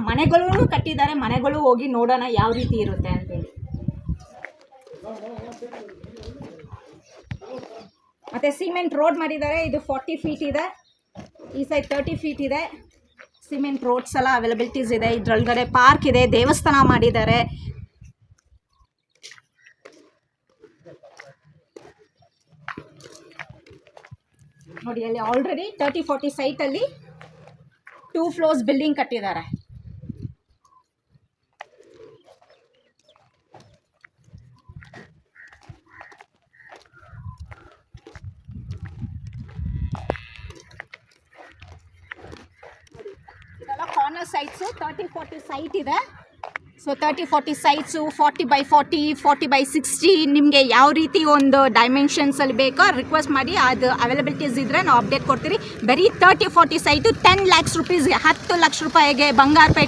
ಮನೆಗಳೂ ಕಟ್ಟಿದ್ದಾರೆ. ಮನೆಗಳು ಹೋಗಿ ನೋಡೋಣ ಯಾವ ರೀತಿ ಇರುತ್ತೆ ಅಂತೇಳಿ. ಮತ್ತು ಸಿಮೆಂಟ್ ರೋಡ್ ಮಾಡಿದ್ದಾರೆ. ಇದು 40 ಫೀಟ್ ಇದೆ, ಈ ಸೈಡ್ 30 ಫೀಟ್ ಇದೆ. ಸಿಮೆಂಟ್ ರೋಡ್ಸ್ ಎಲ್ಲ ಅವೈಲಬಿಲಿಟೀಸ್ ಇದೆ. ಇದರೊಳಗಡೆ ಪಾರ್ಕ್ ಇದೆ, ದೇವಸ್ಥಾನ ಮಾಡಿದ್ದಾರೆ. ನೋಡಿ ಅಲ್ಲಿ ಆಲ್ರೆಡಿ 30-40 ಸೈಟಲ್ಲಿ 2 ಫ್ಲೋರ್ಸ್ ಬಿಲ್ಡಿಂಗ್ ಕಟ್ಟಿದ್ದಾರೆ. ಇದೆಲ್ಲ ಕಾರ್ನರ್ ಸೈಟ್ಸು 30-40 ಸೈಟ್ ಇದೆ. ಸೊ 30-40 ಸೈಟ್ಸು 40x40, 40x60 ನಿಮಗೆ ಯಾವ ರೀತಿ ಒಂದು ಡೈಮೆನ್ಷನ್ಸಲ್ಲಿ ಬೇಕೋ ರಿಕ್ವೆಸ್ಟ್ ಮಾಡಿ. ಅದು ಅವೈಲಬಿಲಿಟೀಸ್ ಇದ್ದರೆ ನಾವು ಅಪ್ಡೇಟ್ ಕೊಡ್ತೀರಿ. ಬರೀ 30-40 ಸೈಟು 10 lakhs ರೂಪೀಸ್ಗೆ, 10 ಲಕ್ಷ ರೂಪಾಯಿಗೆ ಬಂಗಾರಪೇಟೆ